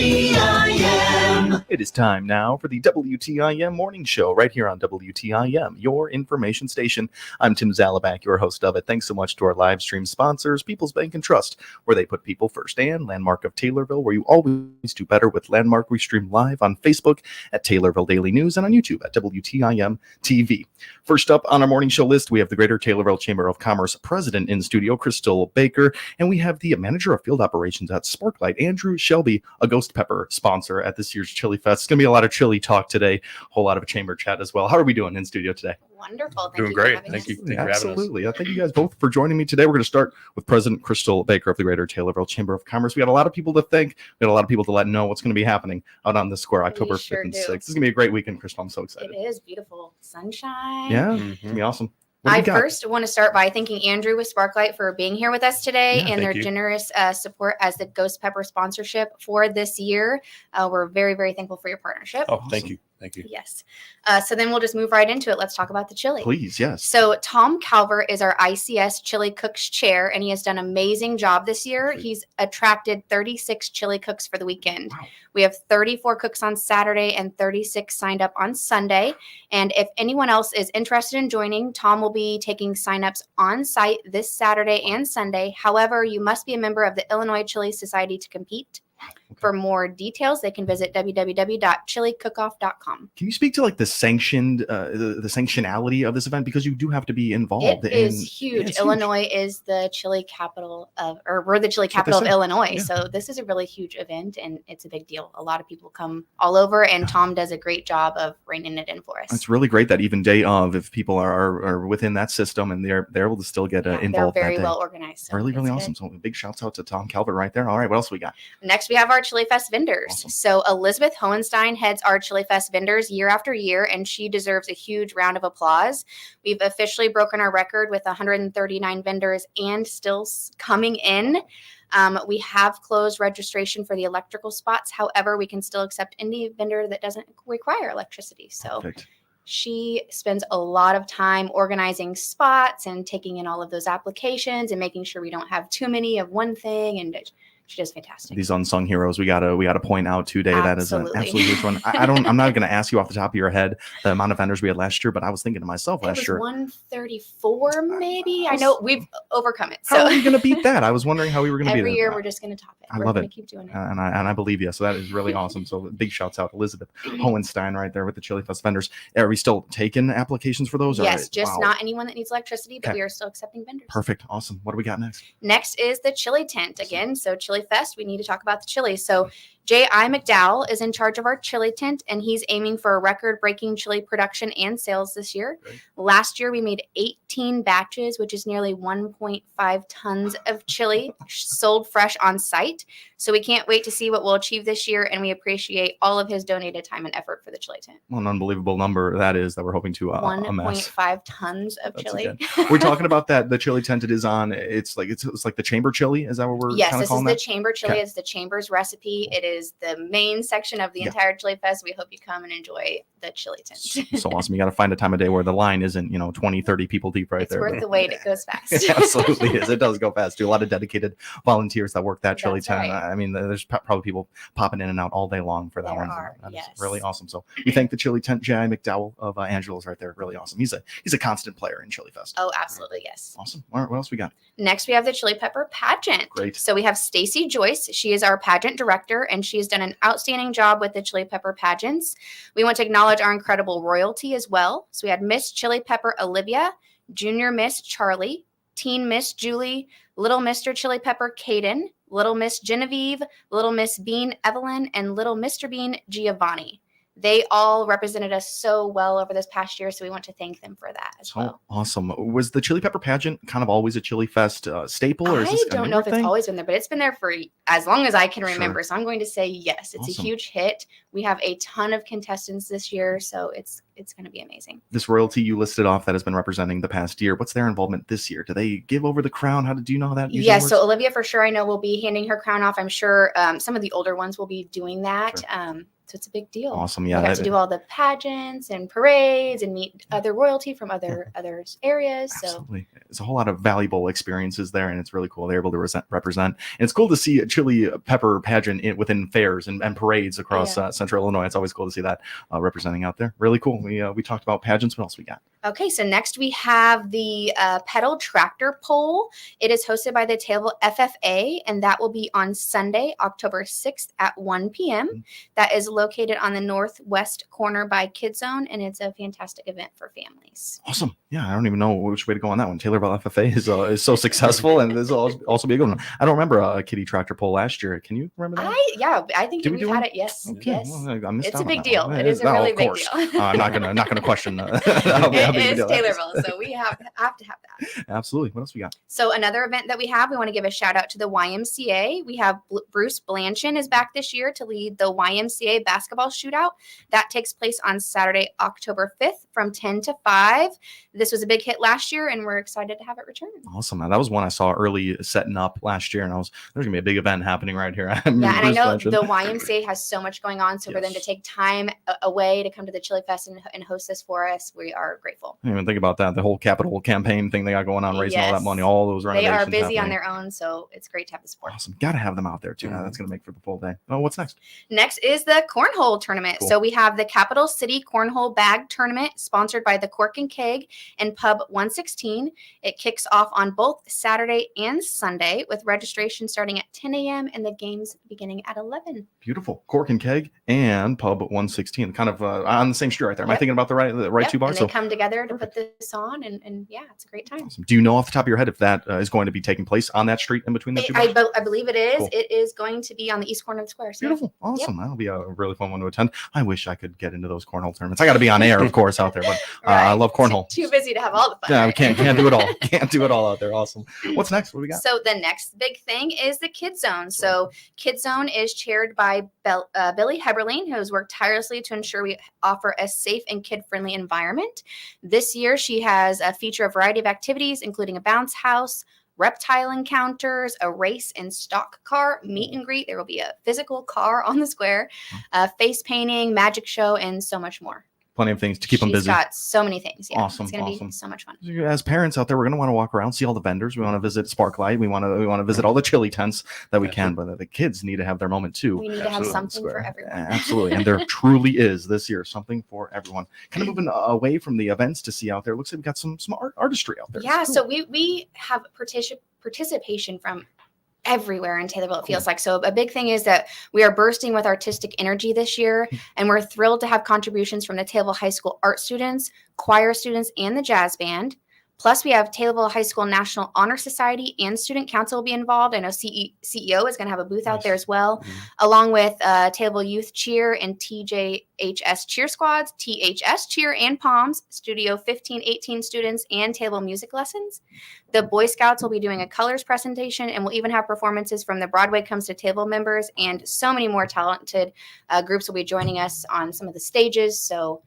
WTIM. It is time now for the WTIM morning show right here on WTIM, your information station. I'm Tim Zalabak, your host of it. Thanks so much to our live stream sponsors, People's Bank and Trust, where they put people first, and Landmark of Taylorville, where you always do better with Landmark. We stream live on Facebook at Taylorville Daily News and on YouTube at WTIM TV. First up on our morning show list, we have the Greater Taylorville Chamber of Commerce president in studio, Crystal Baker, and we have the manager of field operations at Sparklight, Andrew Shelby, a ghost pepper sponsor at this year's Chili Fest. It's going to be a lot of chili talk today, a whole lot of chamber chat as well. How are we doing in studio today? Wonderful. Doing great. Thank you. Thank you for having us. Absolutely. Thank you guys both for joining me today. We're going to start with President Crystal Baker of the Greater Taylorville Chamber of Commerce. We got a lot of people to thank. We got a lot of people to let know what's going to be happening out on the square October 5th and 6th. This is going to be a great weekend, Crystal. I'm so excited. It is beautiful. Sunshine. Yeah, it's going to be awesome. I first want to start by thanking Andrew with Sparklight for being here with us today and their generous support as the Ghost Pepper sponsorship for this year. We're very, very thankful for your partnership. Oh, thank you. Thank you. Yes. So then we'll just move right into it. Let's talk about the chili. Please, yes. So Tom Calvert is our ICS Chili Cooks Chair, and he has done an amazing job this year. Great. He's attracted 36 chili cooks for the weekend. Wow. We have 34 cooks on Saturday and 36 signed up on Sunday. And if anyone else is interested in joining, Tom will be taking signups on site this Saturday and Sunday. However, you must be a member of the Illinois Chili Society to compete. Okay. For more details, they can visit www.chiliCookoff.com. Can you speak to like the sanctionality of this event, because you do have to be involved? It is huge. It's Illinois huge. Is the chili capital of, or we're the chili capital of Illinois. Yeah. So this is a really huge event, and it's a big deal. A lot of people come all over, and Tom does a great job of reining it in for us. It's really great that even day of, if people are within that system and they're able to still get involved. They're very well organized. So really awesome. So big shouts out to Tom Calvert right there. All right, what else we got? Next, we have our Chili Fest vendors. Awesome. So Elizabeth Hohenstein heads our Chili Fest vendors year after year, and she deserves a huge round of applause. We've officially broken our record with 139 vendors and still coming in. We have closed registration for the electrical spots. However, we can still accept any vendor that doesn't require electricity. So perfect. She spends a lot of time organizing spots and taking in all of those applications and making sure we don't have too many of one thing, and she does fantastic. These unsung heroes we gotta point out today. That is an absolutely huge one. I'm not going to ask you off the top of your head the amount of vendors we had last year, but I was thinking to myself last year, 134 maybe. I know we've overcome it. So how are we going to beat that? I was wondering how we were going to beat it. Every year we're just going to top it. We're going to keep doing it, and I believe you. So that is really awesome. So big shouts out Elizabeth Hohenstein right there with the Chili Fest vendors. Are we still taking applications for those? Yes, just not anyone that needs electricity, but we are still accepting vendors. Perfect, awesome. What do we got next? Next is the chili tent again. So Chili Fest, we need to talk about the chili. So J.I. McDowell is in charge of our chili tent, and he's aiming for a record-breaking chili production and sales this year. Great. Last year, we made 18 batches, which is nearly 1.5 tons of chili sold fresh on site. So we can't wait to see what we'll achieve this year, and we appreciate all of his donated time and effort for the chili tent. Well, an unbelievable number that we're hoping to amass. 1.5 tons of chili. We're talking about that. The chili tent it is on. It's like the chamber chili. Is that what we're? Yes, this is the chamber chili. Okay. It's the chamber's recipe. It is the main section of the entire Chili Fest. We hope you come and enjoy the chili tent. So awesome. You got to find a time of day where the line isn't 20, 30 people deep right there. It's worth the wait. It goes fast. It absolutely is. It does go fast too. A lot of dedicated volunteers that work that chili tent. Right. I mean, there's probably people popping in and out all day long for that one. That's really awesome. So we thank the chili tent, J.I. McDowell of Angela's right there. Really awesome. He's a constant player in Chili Fest. Oh, absolutely. Yes. Awesome. All right, what else we got? Next, we have the Chili Pepper Pageant. Great. So we have Stacy Joyce. She is our pageant director, and she has done an outstanding job with the Chili Pepper pageants. We want to acknowledge our incredible royalty as well. So we had Miss Chili Pepper Olivia, Junior Miss Charlie, Teen Miss Julie, Little Mr. Chili Pepper Caden, Little Miss Genevieve, Little Miss Bean Evelyn, and Little Mr. Bean Giovanni. They all represented us so well over this past year, so we want to thank them for that as well. Awesome. Was the Chili Pepper Pageant kind of always a Chili Fest staple? Or I don't know if it's always been there, but it's been there for as long as I can remember. So I'm going to say yes. It's a huge hit. We have a ton of contestants this year, so it's going to be amazing. This royalty you listed off that has been representing the past year, what's their involvement this year? Do they give over the crown? Do you know how that usually works? So Olivia for sure I know will be handing her crown off. I'm sure some of the older ones will be doing that. Sure. So it's a big deal. Awesome. Yeah. I got to do all the pageants and parades and meet other royalty from other areas. Absolutely. There's a whole lot of valuable experiences there, and it's really cool. They're able to represent. And it's cool to see a chili pepper pageant within fairs and parades across Central Illinois. It's always cool to see that representing out there. Really cool. We talked about pageants. What else we got? Okay, so next we have the pedal tractor pull. It is hosted by the Taylorville FFA, and that will be on Sunday, October 6th at 1 p.m. That is located on the northwest corner by Kid Zone, and it's a fantastic event for families. Awesome. Yeah, I don't even know which way to go on that one. Taylorville FFA is so successful, and this will also be a good one. I don't remember a kiddie tractor pull last year. Can you remember that? I think we've had it. Yes. Okay. Yes. Well, I missed it's out a big on that deal. one. It is a really big deal. I'm not gonna question that. It is Taylorville, so we have to have that. Absolutely. What else we got? So another event that we want to give a shout out to the YMCA. We have Bruce Blanchon is back this year to lead the YMCA basketball shootout. That takes place on Saturday, October 5th from 10 to 5. This was a big hit last year, and we're excited to have it return. Awesome. That was one I saw early setting up last year, and there's going to be a big event happening right here. And I know the YMCA has so much going on, so for them to take time away to come to the Chili Fest and host this for us, we are grateful. I didn't even think about that. The whole capital campaign thing they got going on, raising all that money, all those renovations. They are busy happening on their own, so it's great to have the support. Awesome. Got to have them out there too. That's going to make for the full day. Oh, what's next? Next is the Cornhole Tournament. Cool. So we have the Capital City Cornhole Bag Tournament sponsored by the Cork and Keg and Pub 116. It kicks off on both Saturday and Sunday with registration starting at 10 a.m. and the games beginning at 11. Beautiful. Cork and Keg and Pub 116, kind of on the same street right there. Am I thinking about the right two bars? And they come together to put this on, and yeah, it's a great time. Awesome. Do you know off the top of your head if that is going to be taking place on that street in between the two bars? I believe it is. Cool. It is going to be on the east corner of the square. So beautiful. Awesome. That'll be a really fun one to attend. I wish I could get into those cornhole tournaments. I got to be on air, of course, out there, but I love cornhole. Too busy to have all the fun. Yeah, we can't do it all. Can't do it all out there. Awesome. What's next? What do we got? So the next big thing is the Kid Zone. So Kid Zone is chaired by Billy Heberling, who has worked tirelessly to ensure we offer a safe and kid-friendly environment. This year, she has featured a variety of activities, including a bounce house, reptile encounters, a race and stock car meet and greet. There will be a physical car on the square, face painting, magic show, and so much more. Plenty of things to keep them busy. She's got so many things. Yeah. Awesome. It's going to be so much fun. As parents out there, we're going to want to walk around, see all the vendors. We want to visit Sparklight. We want to visit all the chili tents that we can, but the kids need to have their moment too. We need to have something for everyone. Absolutely. And there truly is this year something for everyone. Kind of moving away from the events to see out there. Looks like we got some artistry out there. Yeah. Cool. So we have participation from everywhere in Taylorville, it feels like. So a big thing is that we are bursting with artistic energy this year, and we're thrilled to have contributions from the Taylorville High School art students, choir students, and the jazz band. Plus, we have Taylorville High School National Honor Society and Student Council will be involved. I know CEO is going to have a booth out there as well, along with Taylorville Youth Cheer and TJHS Cheer Squads, THS Cheer and Palms, Studio 1518 students, and Taylorville Music Lessons. The Boy Scouts will be doing a colors presentation, and we'll even have performances from the Broadway Comes to Taylorville members, and so many more talented groups will be joining us on some of the stages. So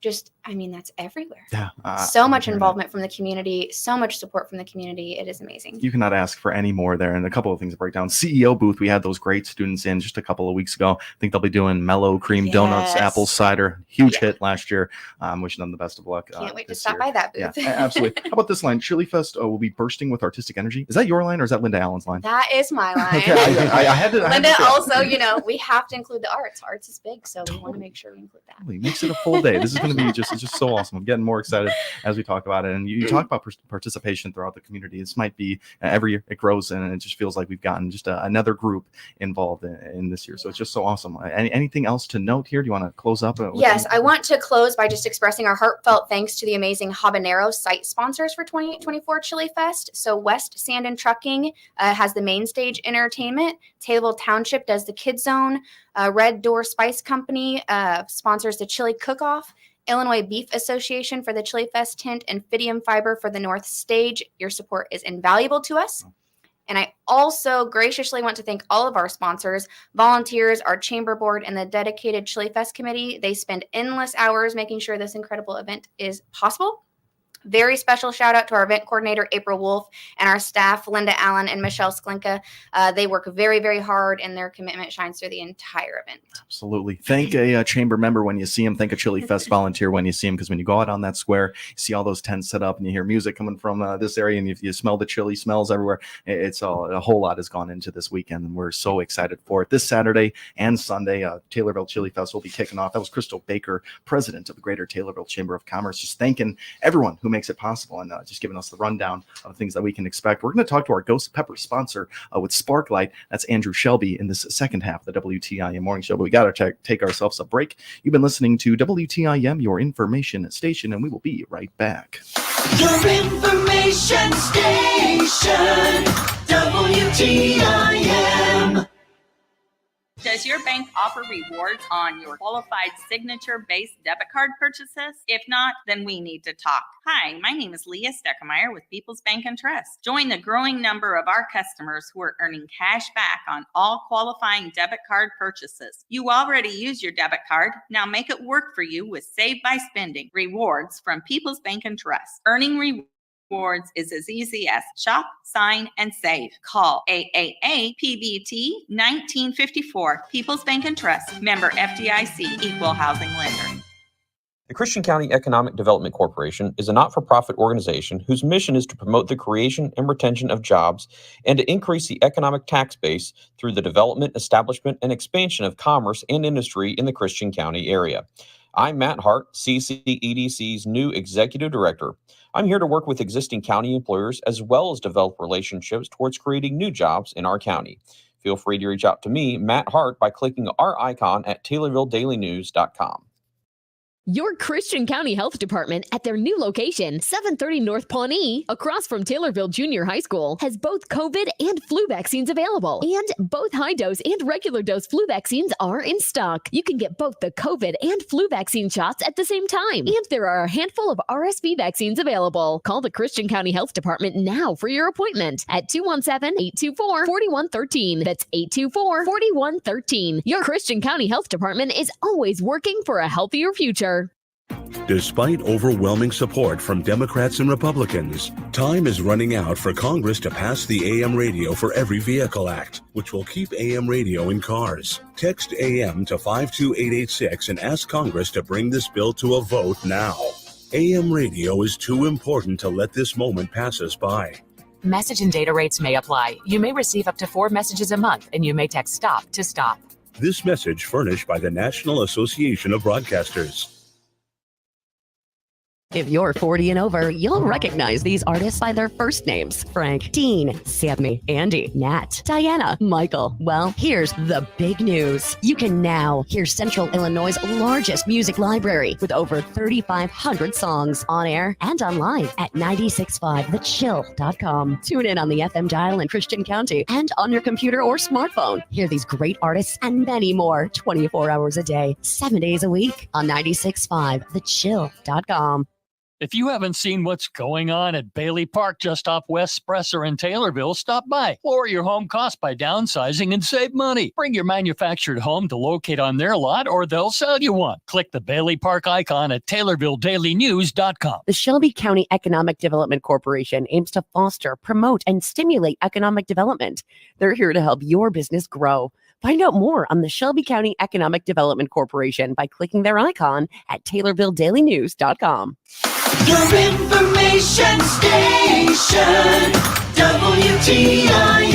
that's everywhere. Yeah. So much involvement from the community, so much support from the community. It is amazing. You cannot ask for any more there. And a couple of things to break down. CEO booth, we had those great students in just a couple of weeks ago. I think they'll be doing mellow cream donuts, apple cider, huge hit last year. I'm wishing them the best of luck. Can't wait to stop by that booth. Yeah, absolutely. How about this line? Chili Fest will be bursting with artistic energy. Is that your line or is that Linda Allen's line? That is my line. Okay, I had to. Linda also, we have to include the arts. Arts is big, so we want to make sure we include that. Totally. Makes it a full day. This is going to be just so awesome. I'm getting more excited as we talk about it. And you talk about participation throughout the community. This might be every year it grows, and it just feels like we've gotten just another group involved in this year. So it's just so awesome. Anything else to note here? Do you want to close up? Yes, I want to close by just expressing our heartfelt thanks to the amazing Habanero site sponsors for 2024 Chili Fest. So West Sand and Trucking has the main stage entertainment. Taylorville Township does the Kid Zone. Red Door Spice Company sponsors the Chili Cook-Off. Illinois Beef Association for the Chili Fest tent, and Fidium Fiber for the North Stage. Your support is invaluable to us. And I also graciously want to thank all of our sponsors, volunteers, our chamber board, and the dedicated Chili Fest committee. They spend endless hours making sure this incredible event is possible. Very special shout out to our event coordinator, April Wolf, and our staff, Linda Allen and Michelle Sklinka. They work very, very hard, and their commitment shines through the entire event. Absolutely. Thank a chamber member when you see him. Thank a Chili Fest volunteer when you see him, because when you go out on that square, you see all those tents set up and you hear music coming from this area, and you smell the chili smells everywhere. It's a whole lot has gone into this weekend, and we're so excited for it. This Saturday and Sunday, Taylorville Chili Fest will be kicking off. That was Crystal Baker, president of the Greater Taylorville Chamber of Commerce, just thanking everyone who makes it possible, and just giving us the rundown of things that we can expect. We're going to talk to our Ghost Pepper sponsor with Sparklight. That's Andrew Shelby in this second half of the WTIM morning show, but we got to take ourselves a break. You've been listening to WTIM, your information station, and we will be right back. Your information station, WTIM. Does your bank offer rewards on your qualified signature-based debit card purchases? If not, then we need to talk. Hi, my name is Leah Steckemeyer with People's Bank and Trust. Join the growing number of our customers who are earning cash back on all qualifying debit card purchases. You already use your debit card. Now make it work for you with Save by Spending rewards from People's Bank and Trust. Earning rewards is as easy as shop, sign, and save. Call AAA PBT 1954. People's Bank and Trust. Member FDIC. Equal housing lender. The Christian County Economic Development Corporation is a not-for-profit organization whose mission is to promote the creation and retention of jobs and to increase the economic tax base through the development, establishment, and expansion of commerce and industry in the Christian County area. I'm Matt Hart, CCEDC's new Executive Director. I'm here to work with existing county employers as well as develop relationships towards creating new jobs in our county. Feel free to reach out to me, Matt Hart, by clicking our icon at TaylorvilleDailyNews.com. Your Christian County Health Department at their new location, 730 North Pawnee, across from Taylorville Junior High School, has both COVID and flu vaccines available. And both high-dose and regular dose flu vaccines are in stock. You can get both the COVID and flu vaccine shots at the same time. And there are a handful of RSV vaccines available. Call the Christian County Health Department now for your appointment at 217-824-4113. That's 824-4113. Your Christian County Health Department is always working for a healthier future. Despite overwhelming support from Democrats and Republicans, time is running out for Congress to pass the AM Radio for Every Vehicle Act, which will keep AM radio in cars. Text AM to 52886 and ask Congress to bring this bill to a vote now. AM radio is too important to let this moment pass us by. Message and data rates may apply. You may receive up to 4 messages a month, and you may text STOP to STOP. This message furnished by the National Association of Broadcasters. If you're 40 and over, you'll recognize these artists by their first names. Frank, Dean, Sammy, Andy, Nat, Diana, Michael. Well, here's the big news. You can now hear Central Illinois' largest music library with over 3,500 songs on air and online at 965thechill.com. Tune in on the FM dial in Christian County and on your computer or smartphone. Hear these great artists and many more 24 hours a day, 7 days a week on 965thechill.com. If you haven't seen what's going on at Bailey Park just off West Spresser in Taylorville, stop by. Lower your home cost by downsizing and save money. Bring your manufactured home to locate on their lot or they'll sell you one. Click the Bailey Park icon at TaylorvilleDailyNews.com. The Shelby County Economic Development Corporation aims to foster, promote, and stimulate economic development. They're here to help your business grow. Find out more on the Shelby County Economic Development Corporation by clicking their icon at TaylorvilleDailyNews.com. Your information station, WTIM.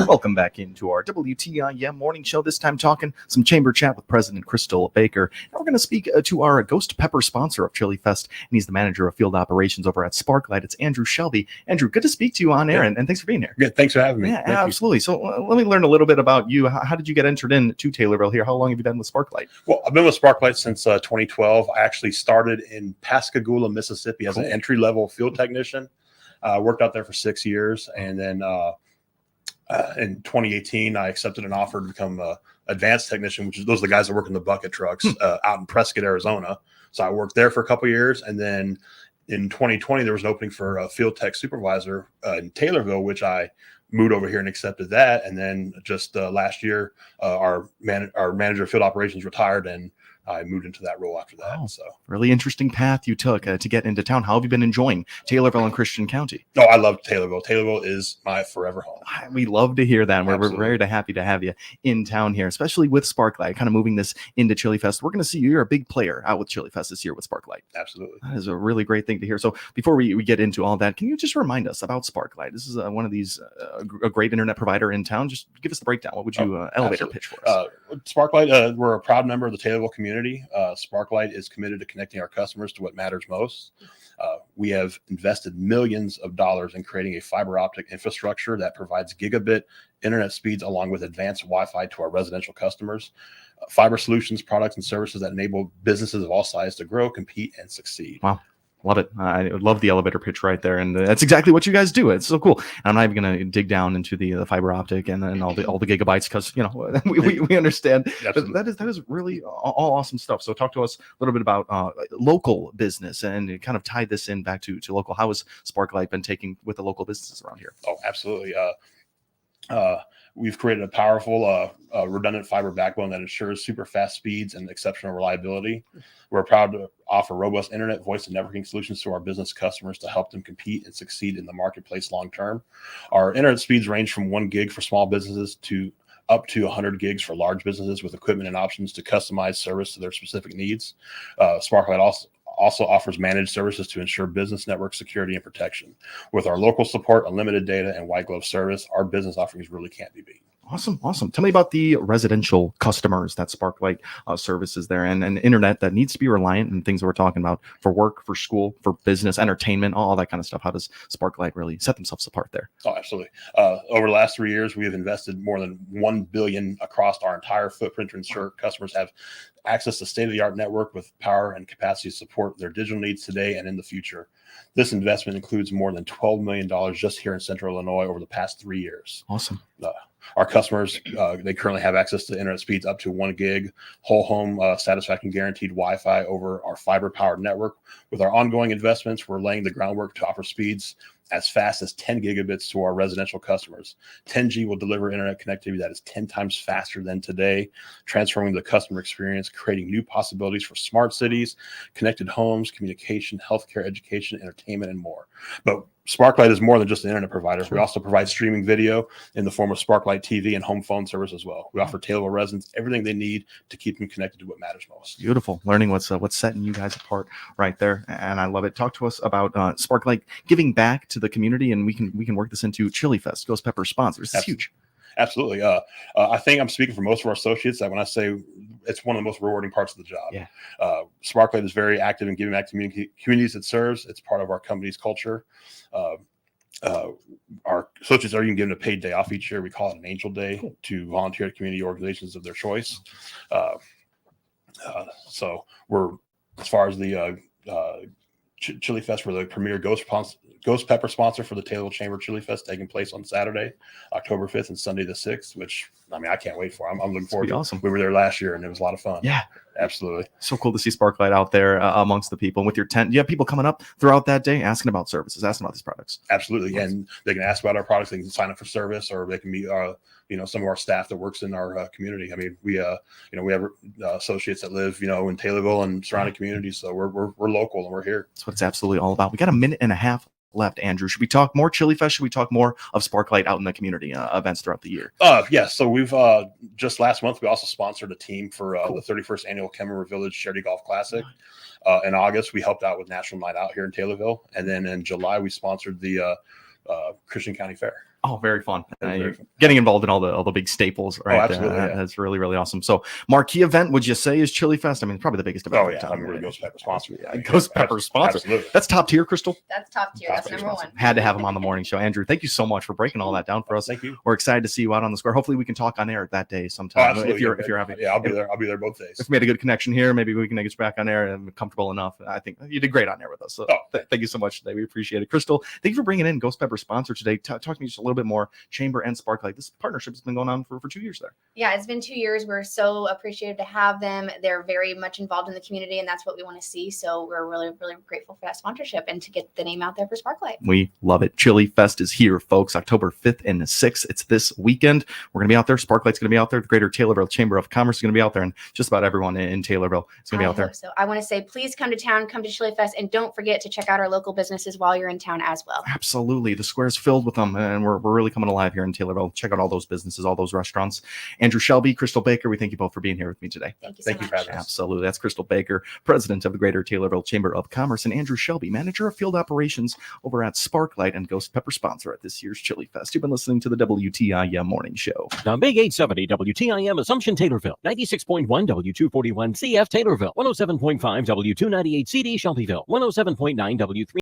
Welcome back into our WTIM morning show. This time talking some chamber chat with President Crystal Baker. And we're going to speak to our Ghost Pepper sponsor of Chili Fest, and he's the manager of field operations over at Sparklight. It's Andrew Shelby. Andrew, good to speak to you on air, and thanks for being here. Good. Thanks for having me. Yeah, Thank absolutely. You. So let me learn a little bit about you. How did you get entered into Taylorville here? How long have you been with Sparklight? Well, I've been with Sparklight since 2012. I actually started in Pascagoula, Mississippi as an entry-level field technician. Worked out there for 6 years, and then in 2018, I accepted an offer to become an advanced technician, which is those are the guys that work in the bucket trucks out in Prescott, Arizona. So I worked there for a couple of years, and then in 2020, there was an opening for a field tech supervisor in Taylorville, which I moved over here and accepted that. And then just last year, our manager of field operations retired, and I moved into that role after that. Wow. So Really interesting path you took to get into town. How have you been enjoying Taylorville and Christian County? no, I love Taylorville. Taylorville is my forever home. We love to hear that. And we're Absolutely. very happy to have you in town here, especially with Sparklight, kind of moving this into Chili Fest. We're going to see you're a big player out with Chili Fest this year with Sparklight. Absolutely. That is a really great thing to hear. So before we get into all that, can you just remind us about Sparklight? This is one of these, a great internet provider in town. Just give us the breakdown. What would you elevator absolutely. pitch for us? Sparklight, we're a proud member of the Taylorville community. Sparklight is committed to connecting our customers to what matters most. We have invested millions of dollars in creating a fiber optic infrastructure that provides gigabit internet speeds along with advanced Wi-Fi to our residential customers. Fiber solutions, products, and services that enable businesses of all sizes to grow, compete, and succeed. Wow. Love it. I love the elevator pitch right there. And that's exactly what you guys do. It's so cool. And I'm not even going to dig down into the fiber optic and all the gigabytes because, you know, we understand that is really all awesome stuff. So talk to us a little bit about local business and kind of tie this in back to local. How has Sparklight been taking with the local businesses around here? Oh, absolutely. We've created a powerful, redundant fiber backbone that ensures super fast speeds and exceptional reliability. We're proud to offer robust internet, voice, and networking solutions to our business customers to help them compete and succeed in the marketplace long term. Our internet speeds range from 1 gig for small businesses to up to 100 gigs for large businesses with equipment and options to customize service to their specific needs. Sparklight also offers managed services to ensure business network security and protection. With our local support, unlimited data, and white glove service, our business offerings really can't be beat. Awesome. Tell me about the residential customers that Sparklight services there and internet that needs to be reliant and things that we're talking about for work, for school, for business, entertainment, all that kind of stuff. How does Sparklight really set themselves apart there? Oh, absolutely. Over the last 3 years, we have invested more than $1 billion across our entire footprint to ensure customers have access to state-of-the-art network with power and capacity to support their digital needs today and in the future. This investment includes more than $12 million just here in Central Illinois over the past 3 years. Awesome. Our customers, they currently have access to internet speeds up to 1 gig, whole home satisfaction guaranteed Wi-Fi over our fiber powered network. With our ongoing investments, we're laying the groundwork to offer speeds as fast as 10 gigabits to our residential customers. 10G will deliver internet connectivity that is 10 times faster than today, transforming the customer experience, creating new possibilities for smart cities, connected homes, communication, healthcare, education, entertainment, and more. But Sparklight is more than just an internet provider. Sure. We also provide streaming video in the form of Sparklight TV and home phone service as well. We offer Taylorville residents everything they need to keep them connected to what matters most. Beautiful. Learning what's setting you guys apart right there. And I love it. Talk to us about Sparklight giving back to the community, and we can work this into Chili Fest, Ghost Pepper sponsors. This is huge. Absolutely. I think I'm speaking for most of our associates that when I say it's one of the most rewarding parts of the job. Yeah. Sparklight is very active in giving back to communities it serves. It's part of our company's culture. Our associates are even given a paid day off each year. We call it an Angel Day to volunteer at community organizations of their choice. So we're, as far as the Chili Fest, we're the premier Ghost Pepper sponsor for the Taylorville Chamber Chili Fest taking place on Saturday, October 5th and Sunday the 6th, which, I mean, I can't wait for. I'm looking forward to it. Awesome. We were there last year and it was a lot of fun. Yeah. Absolutely. So cool to see Sparklight out there amongst the people. And with your tent, do you have people coming up throughout that day asking about services, asking about these products? Absolutely. And they can ask about our products. They can sign up for service, or they can meet some of our staff that works in our community. I mean, we have associates that live, in Taylorville and surrounding communities. So we're local and we're here. That's what it's absolutely all about. We got a minute and a half left, Andrew. Should we talk more Chili Fest? Should we talk more of Sparklight out in the community events throughout the year? Yes. So we've just last month, we also sponsored a team for the 31st annual Kemmerer Village Charity Golf Classic. In August, we helped out with National Night Out here in Taylorville. And then in July, we sponsored the Christian County Fair. Oh, very fun. Getting involved in all the big staples, right? Oh, absolutely. That's really, really awesome. So, marquee event, would you say, is Chili Fest? I mean, probably the biggest event. Oh, yeah. I mean, we're a Ghost Pepper sponsor. Yeah, Ghost Pepper sponsor. Absolutely. That's top tier, Crystal. That's top tier. That's number one. Had to have him on the morning show. Andrew, thank you so much for breaking all that down for us. Thank you. We're excited to see you out on the square. Hopefully, we can talk on air that day sometime. If you're happy. Yeah, I'll be there. I'll be there both days. If we had a good connection here, maybe we can get you back on air and comfortable enough. I think you did great on air with us. So thank you so much today. We appreciate it. Crystal, thank you for bringing in Ghost Pepper sponsor today. Talk to me just a little bit more. Chamber and Sparklight. This partnership has been going on for 2 years there. Yeah, it's been 2 years. We're so appreciative to have them. They're very much involved in the community, and that's what we want to see. So we're really, really grateful for that sponsorship and to get the name out there for Sparklight. We love it. Chili Fest is here, folks. October 5th and 6th. It's this weekend. We're going to be out there. Sparklight's going to be out there. The Greater Taylorville Chamber of Commerce is going to be out there, and just about everyone in Taylorville is going to be out there. So I want to say, please come to town, come to Chili Fest, and don't forget to check out our local businesses while you're in town as well. Absolutely. The square's filled with them, and we're really coming alive here in Taylorville. Check out all those businesses, all those restaurants. Andrew Shelby, Crystal Baker, we thank you both for being here with me today. Thank you so much. for having us. Absolutely. That's Crystal Baker, president of the Greater Taylorville Chamber of Commerce, and Andrew Shelby, manager of field operations over at Sparklight and Ghost Pepper sponsor at this year's Chili Fest. You've been listening to the WTIM Morning Show. The Big 870 WTIM Assumption Taylorville, 96.1 W241 CF Taylorville, 107.5 W298 CD Shelbyville, 107.9 W3